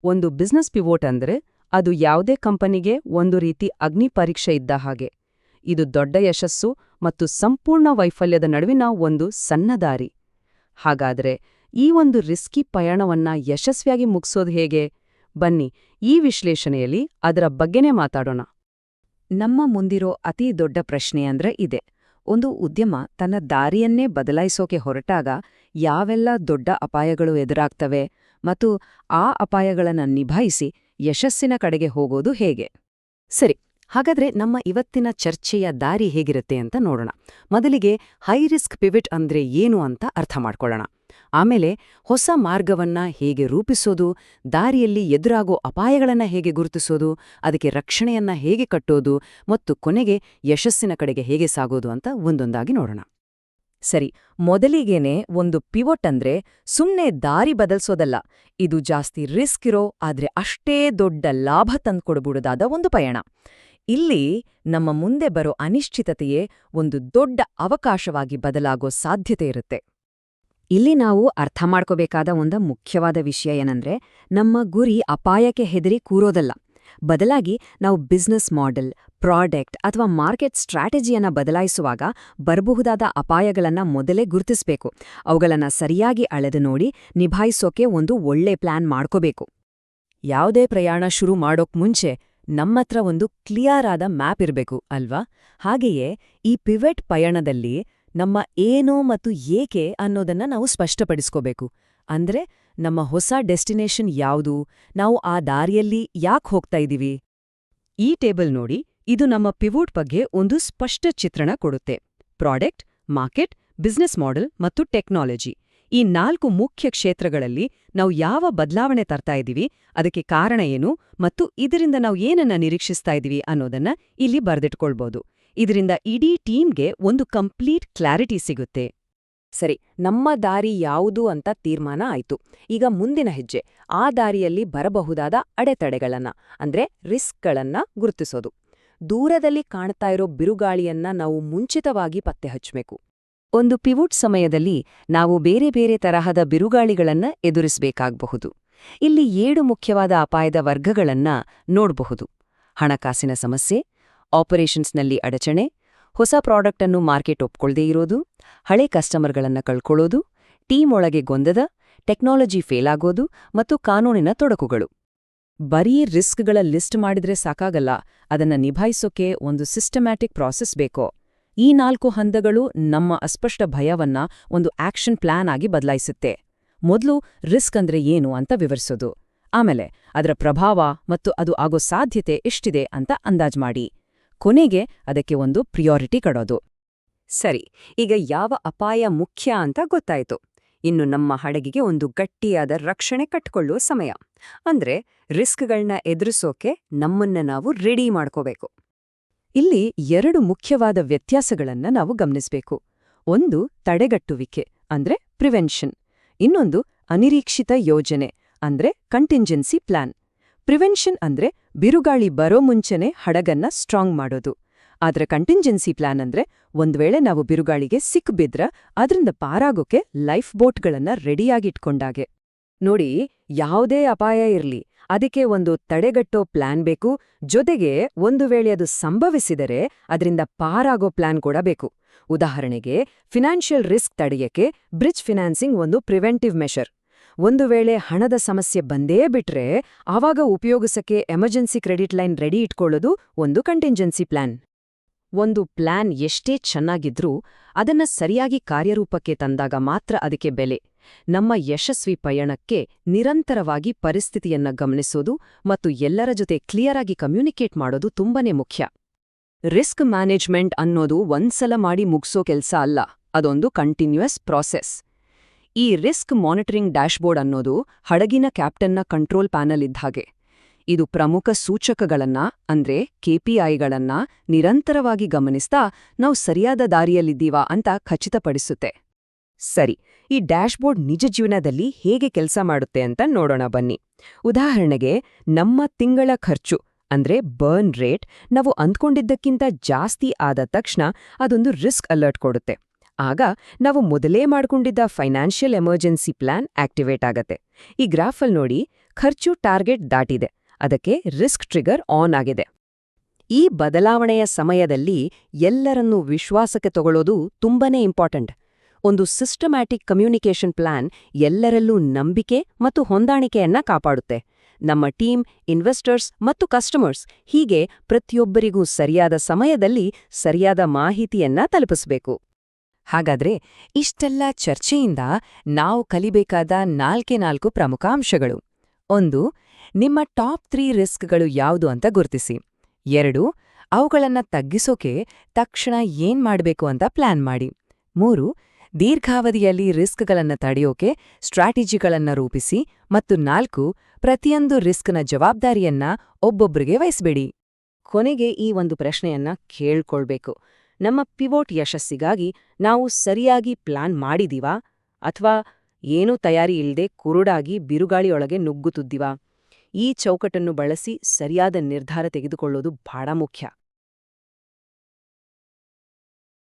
ಒಂದು business pivot ಅಂದ್ರೆ ಅದು ಯಾವುದೇ ಕಂಪನಿಗೆ ಒಂದು ರೀತಿ ಅಗ್ನಿ ಪರೀಕ್ಷೆ ಇದ್ದ ಹಾಗೆ. ಇದು ದೊಡ್ಡ ಯಶಸ್ಸು ಮತ್ತು ಸಂಪೂರ್ಣ ವೈಫಲ್ಯದ ನಡುವಿನ ಒಂದು ಸಣ್ಣ ದಾರಿ. ಹಾಗಾದ್ರೆ ಈ ಒಂದು ರಿಸ್ಕಿ ಪಯಣವನ್ನ ಯಶಸ್ವಿಯಾಗಿ ಮುಗಿಸೋದು ಹೇಗೆ? ಬನ್ನಿ, ಈ ವಿಶ್ಲೇಷಣೆಯಲ್ಲಿ ಅದರ ಬಗ್ಗೆನೇ ಮಾತಾಡೋಣ. ನಮ್ಮ ಮುಂದಿರೋ ಅತೀ ದೊಡ್ಡ ಪ್ರಶ್ನೆ ಅಂದ್ರೆ ಇದೆ. ಒಂದು ಉದ್ಯಮ ತನ್ನ ದಾರಿಯನ್ನೇ ಬದಲಾಯಿಸೋಕೆ ಹೊರಟಾಗ ಯಾವೆಲ್ಲ ದೊಡ್ಡ ಅಪಾಯಗಳು ಎದುರಾಗ್ತವೆ ಮತ್ತು ಆ ಅಪಾಯಗಳನ್ನು ನಿಭಾಯಿಸಿ ಯಶಸ್ಸಿನ ಕಡೆಗೆ ಹೋಗೋದು ಹೇಗೆ? ಸರಿ, ಹಾಗಾದ್ರೆ ನಮ್ಮ ಇವತ್ತಿನ ಚರ್ಚೆಯ ದಾರಿ ಹೇಗಿರುತ್ತೆ ಅಂತ ನೋಡೋಣ. ಮೊದಲಿಗೆ ಹೈ ರಿಸ್ಕ್ ಪಿವಿಟ್ ಅಂದ್ರೆ ಏನು ಅಂತ ಅರ್ಥ ಮಾಡ್ಕೊಳ್ಳೋಣ. ಆಮೇಲೆ ಹೊಸ ಮಾರ್ಗವನ್ನ ಹೇಗೆ ರೂಪಿಸೋದು, ದಾರಿಯಲ್ಲಿ ಎದುರಾಗೋ ಅಪಾಯಗಳನ್ನ ಹೇಗೆ ಗುರುತಿಸೋದು, ಅದಕ್ಕೆ ರಕ್ಷಣೆಯನ್ನ ಹೇಗೆ ಕಟ್ಟೋದು ಮತ್ತು ಕೊನೆಗೆ ಯಶಸ್ಸಿನ ಕಡೆಗೆ ಹೇಗೆ ಸಾಗೋದು ಅಂತ ಒಂದೊಂದಾಗಿ ನೋಡೋಣ. ಸರಿ, ಮೊದಲಿಗೇನೆ ಒಂದು ಪಿವೋಟ್ ಅಂದ್ರೆ ಸುಮ್ನೆ ದಾರಿ ಬದಲ್ಸೋದಲ್ಲ. ಇದು ಜಾಸ್ತಿ ರಿಸ್ಕ್ ಇರೋ ಆದ್ರೆ ಅಷ್ಟೇ ದೊಡ್ಡ ಲಾಭ ತಂದ್ಕೊಡ್ಬಿಡೋದಾದ ಒಂದು ಪಯಣ. ಇಲ್ಲಿ ನಮ್ಮ ಮುಂದೆ ಬರೋ ಅನಿಶ್ಚಿತತೆಯೇ ಒಂದು ದೊಡ್ಡ ಅವಕಾಶವಾಗಿ ಬದಲಾಗೋ ಸಾಧ್ಯತೆ ಇರುತ್ತೆ. ಇಲ್ಲಿ ನಾವು ಅರ್ಥ ಮಾಡ್ಕೋಬೇಕಾದ ಒಂದು ಮುಖ್ಯವಾದ ವಿಷಯ ಏನಂದ್ರೆ, ನಮ್ಮ ಗುರಿ ಅಪಾಯಕ್ಕೆ ಹೆದರಿ ಕೂರೋದಲ್ಲ. ಬದಲಾಗಿ ನಾವು ಬಿಸ್ನೆಸ್ ಮಾಡೆಲ್, ಪ್ರಾಡಕ್ಟ್ ಅಥವಾ ಮಾರ್ಕೆಟ್ ಸ್ಟ್ರಾಟಜಿಯನ್ನ ಬದಲಾಯಿಸುವಾಗ ಬರಬಹುದಾದ ಅಪಾಯಗಳನ್ನ ಮೊದಲೇ ಗುರುತಿಸಬೇಕು. ಅವುಗಳನ್ನ ಸರಿಯಾಗಿ ಅಳೆದು ನೋಡಿ ನಿಭಾಯಿಸೋಕೆ ಒಂದು ಒಳ್ಳೆ ಪ್ಲಾನ್ ಮಾಡ್ಕೋಬೇಕು. ಯಾವುದೇ ಪ್ರಯಾಣ ಶುರು ಮಾಡೋಕ್ ಮುಂಚೆ ನಮ್ಮತ್ರ ಒಂದು ಕ್ಲಿಯರ್ ಆದ ಮ್ಯಾಪ್ ಇರಬೇಕು ಅಲ್ವಾ? ಹಾಗೆಯೇ ಈ ಪಿವೆಟ್ ಪಯಣದಲ್ಲಿ ನಮ್ಮ ಏನು ಮತ್ತು ಏಕೆ ಅನ್ನೋದನ್ನ ನಾವು ಸ್ಪಷ್ಟಪಡಿಸ್ಕೋಬೇಕು. ಅಂದ್ರೆ ನಮ್ಮ ಹೊಸ ಡೆಸ್ಟಿನೇಷನ್ ಯಾವುದು, ನಾವು ಆ ದಾರಿಯಲ್ಲಿ ಯಾಕೆ ಹೋಗ್ತಾ ಇದೀವಿ. ಈ ಟೇಬಲ್ ನೋಡಿ, ಇದು ನಮ್ಮ ಪಿವೋಟ್ ಬಗ್ಗೆ ಒಂದು ಸ್ಪಷ್ಟ ಚಿತ್ರಣ ಕೊಡುತ್ತೆ. ಪ್ರಾಡಕ್ಟ್, ಮಾರ್ಕೆಟ್, ಬಿಸ್ನೆಸ್ ಮಾಡೆಲ್ ಮತ್ತು ಟೆಕ್ನಾಲಜಿ, ಈ 4 ಮುಖ್ಯ ಕ್ಷೇತ್ರಗಳಲ್ಲಿ ನಾವು ಯಾವ ಬದಲಾವಣೆ ತರ್ತಾ ಇದೀವಿ, ಅದಕ್ಕೆ ಕಾರಣ ಏನು ಮತ್ತು ಇದರಿಂದ ನಾವು ಏನನ್ನ ನಿರೀಕ್ಷಿಸ್ತಾ ಇದೀವಿ ಅನ್ನೋದನ್ನ ಇಲ್ಲಿ ಬರ್ದಿಟ್ಕೊಳ್ಬೋದು. ಇದರಿಂದ ಇಡೀ ಟೀಮ್ಗೆ ಒಂದು ಕಂಪ್ಲೀಟ್ ಕ್ಲಾರಿಟಿ ಸಿಗುತ್ತೆ. ಸರಿ, ನಮ್ಮ ದಾರಿ ಯಾವುದು ಅಂತ ತೀರ್ಮಾನ ಆಯ್ತು. ಈಗ ಮುಂದಿನ ಹೆಜ್ಜೆ ಆ ದಾರಿಯಲ್ಲಿ ಬರಬಹುದಾದ ಅಡೆತಡೆಗಳನ್ನ ಅಂದ್ರೆ ರಿಸ್ಕ್ಗಳನ್ನ ಗುರುತಿಸೋದು. ದೂರದಲ್ಲಿ ಕಾಣ್ತಾ ಇರೋ ಬಿರುಗಾಳಿಯನ್ನ ನಾವು ಮುಂಚಿತವಾಗಿ ಪತ್ತೆ ಹಚ್ಚಬೇಕು. ಒಂದು ಪಿವೋಟ್ ಸಮಯದಲ್ಲಿ ನಾವು ಬೇರೆ ಬೇರೆ ತರಹದ ಬಿರುಗಾಳಿಗಳನ್ನ ಎದುರಿಸಬೇಕಾಗಬಹುದು. ಇಲ್ಲಿ 7 ಮುಖ್ಯವಾದ ಅಪಾಯದ ವರ್ಗಗಳನ್ನ ನೋಡಬಹುದು. ಹಣಕಾಸಿನ ಸಮಸ್ಯೆ, ಆಪರೇಷನ್ಸ್ನಲ್ಲಿ ಅಡಚಣೆ, ಹೊಸ ಪ್ರಾಡಕ್ಟ್ ಅನ್ನು ಮಾರ್ಕೆಟ್ ಒಪ್ಕೊಳ್ದೇ ಇರೋದು, ಹಳೆ ಕಸ್ಟಮರ್ಗಳನ್ನ ಕಳ್ಕೊಳ್ಳೋದು, ಟೀಮ್ ಒಳಗೆ ಗೊಂದದ, ಟೆಕ್ನಾಲಜಿ ಫೇಲ್ ಆಗೋದು ಮತ್ತು ಕಾನೂನಿನ ತೊಡಕುಗಳು. ಬರೀ ರಿಸ್ಕ್ಗಳ ಲಿಸ್ಟ್ ಮಾಡಿದ್ರೆ ಸಾಕಾಗಲ್ಲ, ಅದನ್ನ ನಿಭಾಯಿಸೋಕೆ ಒಂದು ಸಿಸ್ಟಮ್ಯಾಟಿಕ್ ಪ್ರಾಸೆಸ್ ಬೇಕೋ. ಈ 4 ಹಂತಗಳು ನಮ್ಮ ಅಸ್ಪಷ್ಟ ಭಯವನ್ನ ಒಂದು ಆಕ್ಷನ್ ಪ್ಲಾನ್ ಆಗಿ ಬದಲಾಯಿಸುತ್ತೆ. ಮೊದಲು ರಿಸ್ಕ್ ಅಂದ್ರೆ ಏನು ಅಂತ ವಿವರಿಸೋದು, ಆಮೇಲೆ ಅದರ ಪ್ರಭಾವ ಮತ್ತು ಅದು ಆಗೋ ಸಾಧ್ಯತೆ ಎಷ್ಟಿದೆ ಅಂತ ಅಂದಾಜ್ ಮಾಡಿ, ಕೊನೆಗೆ ಅದಕ್ಕೆ ಒಂದು ಪ್ರಿಯಾರಿಟಿ ಕೊಡೋದು. ಸರಿ, ಈಗ ಯಾವ ಅಪಾಯ ಮುಖ್ಯ ಅಂತ ಗೊತ್ತಾಯ್ತು. ಇನ್ನು ನಮ್ಮ ಹಡಗಿಗೆ ಒಂದು ಗಟ್ಟಿಯಾದ ರಕ್ಷಣೆ ಕಟ್ಕೊಳ್ಳುವ ಸಮಯ. ಅಂದ್ರೆ ರಿಸ್ಕ್ಗಳನ್ನ ಎದುರಿಸೋಕೆ ನಮ್ಮನ್ನ ನಾವು ರೆಡಿ ಮಾಡ್ಕೋಬೇಕು. ಇಲ್ಲಿ 2 ಮುಖ್ಯವಾದ ವ್ಯತ್ಯಾಸಗಳನ್ನ ನಾವು ಗಮನಿಸಬೇಕು. ಒಂದು ತಡೆಗಟ್ಟುವಿಕೆ ಅಂದ್ರೆ ಪ್ರಿವೆನ್ಷನ್, ಇನ್ನೊಂದು ಅನಿರೀಕ್ಷಿತ ಯೋಜನೆ ಅಂದ್ರೆ ಕಂಟಿಂಜೆನ್ಸಿ ಪ್ಲಾನ್. ಪ್ರಿವೆನ್ಷನ್ ಅಂದ್ರೆ ಬಿರುಗಾಳಿ ಬರೋ ಮುಂಚೆನೆ ಹಡಗನ್ನ ಸ್ಟ್ರಾಂಗ್ ಮಾಡೋದು. ಆದ್ರೆ ಕಂಟಿಂಜೆನ್ಸಿ ಪ್ಲಾನ್ ಅಂದ್ರೆ ಒಂದ್ವೇಳೆ ನಾವು ಬಿರುಗಾಳಿಗೆ ಸಿಕ್ಬಿದ್ರ ಅದ್ರಿಂದ ಪಾರಾಗೋಕೆ ಲೈಫ್ ಬೋಟ್ಗಳನ್ನ ರೆಡಿಯಾಗಿಟ್ಕೊಂಡಾಗೆ. ನೋಡಿ, ಯಾವುದೇ ಅಪಾಯ ಇರ್ಲಿ, ಅದಕ್ಕೆ ಒಂದು ತಡೆಗಟ್ಟೋ ಪ್ಲಾನ್ ಬೇಕು. ಜೊತೆಗೆ ಒಂದು ವೇಳೆ ಅದು ಸಂಭವಿಸಿದರೆ ಅದರಿಂದ ಪಾರಾಗೋ ಪ್ಲಾನ್ ಕೂಡ ಬೇಕು. ಉದಾಹರಣೆಗೆ, ಫಿನಾನ್ಷಿಯಲ್ ರಿಸ್ಕ್ ತಡೆಯಕ್ಕೆ ಬ್ರಿಡ್ಜ್ ಫಿನಾನ್ಸಿಂಗ್ ಒಂದು ಪ್ರಿವೆಂಟಿವ್ ಮೆಷರ್. ಒಂದು ವೇಳೆ ಹಣದ ಸಮಸ್ಯೆ ಬಂದೇ ಬಿಟ್ರೆ ಆವಾಗ ಉಪಯೋಗಿಸಕ್ಕೆ ಎಮರ್ಜೆನ್ಸಿ ಕ್ರೆಡಿಟ್ ಲೈನ್ ರೆಡಿ ಇಟ್ಕೊಳ್ಳೋದು ಒಂದು ಕಂಟಿಂಜೆನ್ಸಿ ಪ್ಲಾನ್. ಒಂದು ಪ್ಲಾನ್ ಎಷ್ಟೇ ಚೆನ್ನಾಗಿದ್ರೂ ಅದನ್ನ ಸರಿಯಾಗಿ ಕಾರ್ಯರೂಪಕ್ಕೆ ತಂದಾಗ ಮಾತ್ರ ಅದಕ್ಕೆ ಬೆಲೆ. ನಮ್ಮ ಯಶಸ್ವಿ ಪಯಣಕ್ಕೆ ನಿರಂತರವಾಗಿ ಪರಿಸ್ಥಿತಿಯನ್ನ ಗಮನಿಸೋದು ಮತ್ತು ಎಲ್ಲರ ಜೊತೆ ಕ್ಲಿಯರ್ ಆಗಿ ಕಮ್ಯುನಿಕೇಟ್ ಮಾಡೋದು ತುಂಬಾನೇ ಮುಖ್ಯ. ರಿಸ್ಕ್ ಮ್ಯಾನೇಜ್ಮೆಂಟ್ ಅನ್ನೋದು ಒಂದ್ಸಲ ಮಾಡಿ ಮುಗ್ಸೋ ಕೆಲ್ಸ ಅಲ್ಲ, ಅದೊಂದು ಕಂಟಿನ್ಯೂಯಸ್ ಪ್ರಾಸೆಸ್. ಈ ರಿಸ್ಕ್ ಮಾನಿಟರಿಂಗ್ ಡ್ಯಾಶ್ಬೋರ್ಡ್ ಅನ್ನೋದು ಹಡಗಿನ ಕ್ಯಾಪ್ಟನ್ನ ಕಂಟ್ರೋಲ್ ಪ್ಯಾನಲ್ ಇದ್ಹಾಗೆ. ಇದು ಪ್ರಮುಖ ಸೂಚಕಗಳನ್ನ ಅಂದ್ರೆ KPIಗಳನ್ನ ನಿರಂತರವಾಗಿ ಗಮನಿಸ್ತಾ ನಾವು ಸರಿಯಾದ ದಾರಿಯಲ್ಲಿದ್ದೀವಾ ಅಂತ ಖಚಿತಪಡಿಸುತ್ತೆ. ಸರಿ, ಈ ಡ್ಯಾಶ್ಬೋರ್ಡ್ ನಿಜ ಜೀವನದಲ್ಲಿ ಹೇಗೆ ಕೆಲಸ ಮಾಡುತ್ತೆ ಅಂತ ನೋಡೋಣ ಬನ್ನಿ. ಉದಾಹರಣೆಗೆ, ನಮ್ಮ ತಿಂಗಳ ಖರ್ಚು ಅಂದ್ರೆ ಬರ್ನ್ ರೇಟ್ ನಾವು ಅಂದ್ಕೊಂಡಿದ್ದಕ್ಕಿಂತ ಜಾಸ್ತಿ ಆದ ತಕ್ಷಣ ಅದೊಂದು ರಿಸ್ಕ್ ಅಲರ್ಟ್ ಕೊಡುತ್ತೆ. ಆಗ ನಾವು ಮೊದಲೇ ಮಾಡ್ಕೊಂಡಿದ್ದ ಫೈನಾನ್ಷಿಯಲ್ ಎಮರ್ಜೆನ್ಸಿ ಪ್ಲಾನ್ ಆಕ್ಟಿವೇಟ್ ಆಗತ್ತೆ. ಈ ಗ್ರಾಫಲ್ ನೋಡಿ, ಖರ್ಚು ಟಾರ್ಗೆಟ್ ದಾಟಿದೆ. ಅದಕ್ಕೆ ರಿಸ್ಕ್ ಟ್ರಿಗರ್ ಆನ್ ಆಗಿದೆ. ಈ ಬದಲಾವಣೆಯ ಸಮಯದಲ್ಲಿ ಎಲ್ಲರನ್ನೂ ವಿಶ್ವಾಸಕ್ಕೆ ತಗೊಳ್ಳೋದು ತುಂಬಾನೇ ಇಂಪಾರ್ಟೆಂಟ್. ಒಂದು ಸಿಸ್ಟಮ್ಯಾಟಿಕ್ ಕಮ್ಯುನಿಕೇಷನ್ ಪ್ಲಾನ್ ಎಲ್ಲರಲ್ಲೂ ನಂಬಿಕೆ ಮತ್ತು ಹೊಂದಾಣಿಕೆಯನ್ನ ಕಾಪಾಡುತ್ತೆ. ನಮ್ಮ ಟೀಮ್, ಇನ್ವೆಸ್ಟರ್ಸ್ ಮತ್ತು ಕಸ್ಟಮರ್ಸ್ ಹೀಗೆ ಪ್ರತಿಯೊಬ್ಬರಿಗೂ ಸರಿಯಾದ ಸಮಯದಲ್ಲಿ ಸರಿಯಾದ ಮಾಹಿತಿಯನ್ನ ತಲುಪಿಸಬೇಕು. ಹಾಗಾದ್ರೆ ಇಷ್ಟೆಲ್ಲ ಚರ್ಚೆಯಿಂದ ನಾವು ಕಲಿಬೇಕಾದ 4 ಪ್ರಮುಖ ಅಂಶಗಳು. 1. ನಿಮ್ಮ ಟಾಪ್ 3 ರಿಸ್ಕ್ಗಳು ಯಾವುದು ಅಂತ ಗುರ್ತಿಸಿ. 2. ಅವುಗಳನ್ನ ತಗ್ಗಿಸೋಕೆ ತಕ್ಷಣ ಏನ್ ಮಾಡ್ಬೇಕು ಅಂತ ಪ್ಲಾನ್ ಮಾಡಿ. 3. ದೀರ್ಘಾವಧಿಯಲ್ಲಿ ರಿಸ್ಕ್ಗಳನ್ನ ತಡೆಯೋಕೆ ಸ್ಟ್ರಾಟಜಿಗಳನ್ನ ರೂಪಿಸಿ. ಮತ್ತು 4. ಪ್ರತಿಯೊಂದು ರಿಸ್ಕ್ನ ಜವಾಬ್ದಾರಿಯನ್ನ ಒಬ್ಬೊಬ್ರಿಗೆ ವಹಿಸ್ಬೇಡಿ. ಕೊನೆಗೆ ಈ ಒಂದು ಪ್ರಶ್ನೆಯನ್ನ ಕೇಳ್ಕೊಳ್ಬೇಕು. ನಮ್ಮ ಪಿವೋಟ್ ಯಶಸ್ಸಿಗಾಗಿ ನಾವು ಸರಿಯಾಗಿ ಪ್ಲಾನ್ ಮಾಡಿದೀವಾ ಅಥವಾ ಏನೂ ತಯಾರಿ ಇಲ್ದೆ ಕುರುಡಾಗಿ ಬಿರುಗಾಳಿಯೊಳಗೆ ನುಗ್ಗುತ್ತಿದ್ದೀವಾ? ಈ ಚೌಕಟ್ಟನ್ನು ಬಳಸಿ ಸರಿಯಾದ ನಿರ್ಧಾರ ತೆಗೆದುಕೊಳ್ಳೋದು ಬಹಳ ಮುಖ್ಯ.